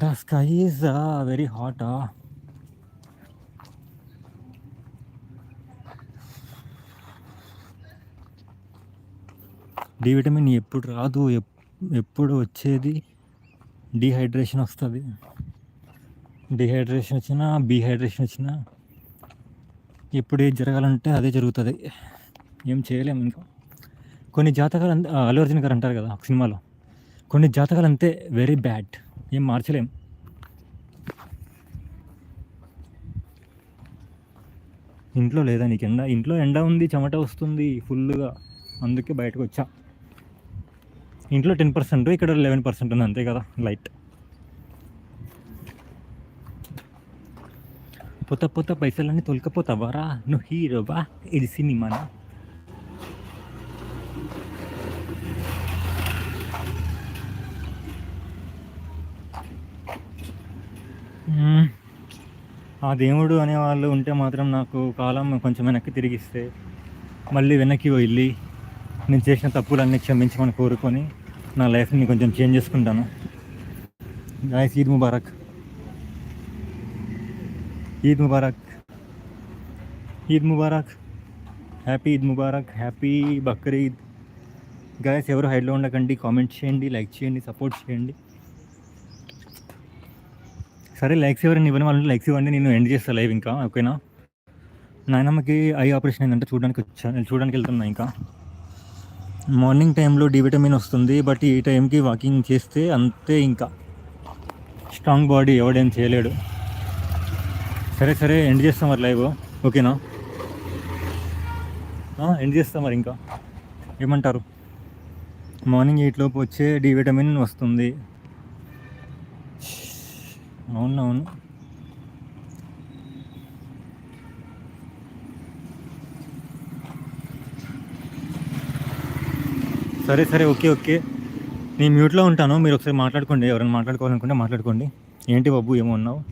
The sky is very hot. D vitamin ఎప్పుడు రాదు, ఎప్పుడు వచ్చేది డీహైడ్రేషన్ వస్తుంది. డీహైడ్రేషన్ వచ్చినా, బీహైడ్రేషన్ వచ్చినా ఎప్పుడు ఏది జరగాలంటే అదే జరుగుతుంది. ఏం చేయలేము ఇంకా. కొన్ని జాతకాలు అల్లు అర్జున్ గారు అంటారు కదా ఒక సినిమాలో, కొన్ని జాతకాలు అంతే వెరీ బ్యాడ్, ఏం మార్చలేం. ఇంట్లో లేదా నీకు ఎండ? ఇంట్లో ఎండ ఉంది, చెమట వస్తుంది ఫుల్గా, అందుకే బయటకు వచ్చా. ఇంట్లో 10%, ఇక్కడ 11% ఉంది, అంతే కదా లైట్. పోత పోత పైసలన్నీ తొలకపోతావారా, నువ్వు హీరోవా, ఇది సినిమానా? ఆ దేవుడు అనేవాళ్ళు ఉంటే మాత్రం నాకు కాలం కొంచెం వెనక్కి తిరిగిస్తే, మళ్ళీ వెనక్కి వెళ్ళి నేను చేసిన తప్పులన్నీ క్షమించమని కోరుకొని నా లైఫ్ని కొంచెం చేంజ్ చేసుకుంటాను. Guys, Eid Mubarak, Eid Mubarak, Eid Mubarak, happy Eid Mubarak, happy Bakrid. Guys, ఎవరు హైడ్లో ఉండకండి, కామెంట్ చేయండి, లైక్ చేయండి, సపోర్ట్ చేయండి. సరే, లైక్స్ ఎవరైనా ఇవ్వని వాళ్ళు లైక్స్ ఇవ్వండి, నేను ఎండ్ చేస్తాను లైవ్ ఇంకా, ఓకేనా? నాయనమ్మకి ఐ ఆపరేషన్ అయిందంటే చూడడానికి వెళ్తున్నా. ఇంకా మార్నింగ్ టైంలో డి విటమిన్ వస్తుంది, బట్ ఈ టైంకి వాకింగ్ చేస్తే అంతే, ఇంకా స్ట్రాంగ్ బాడీ ఎవడేం చేయలేడు. సరే ఎండ్ చేస్తాం మరి లైవ్, ఓకేనా? ఎండ్ చేస్తాం మరి, ఇంకా ఏమంటారు? మార్నింగ్ 8 లోపు వచ్చే డి విటమిన్ వస్తుంది. అవును. సరే, ఓకే. నేను మ్యూట్లో ఉంటాను, మీరు ఒకసారి మాట్లాడుకోండి. ఎవరైనా మాట్లాడుకోవాలనుకుంటే మాట్లాడుకోండి. ఏంటి బాబు, ఏమో ఉన్నావు?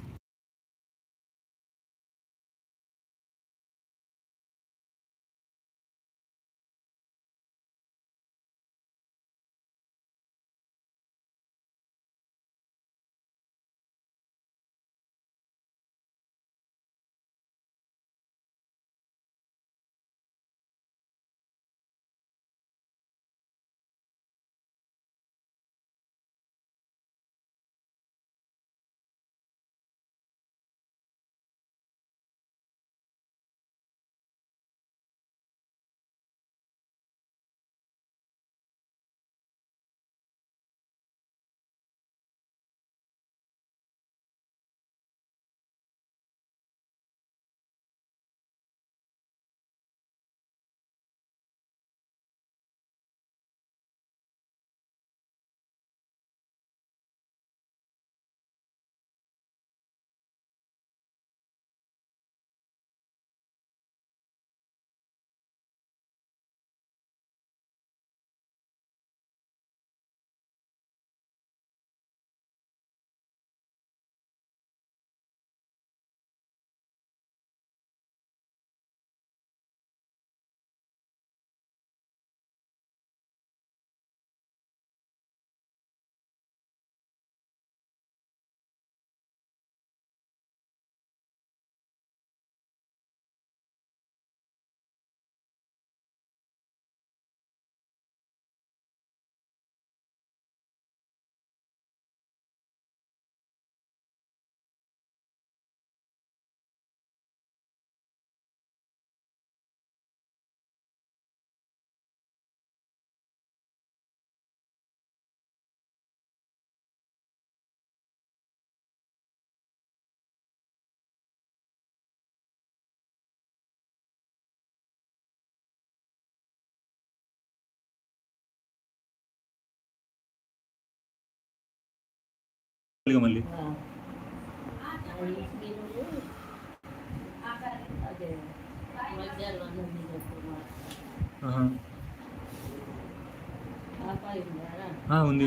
మళ్ళీ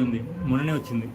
ఉంది, మొన్ననే వచ్చింది.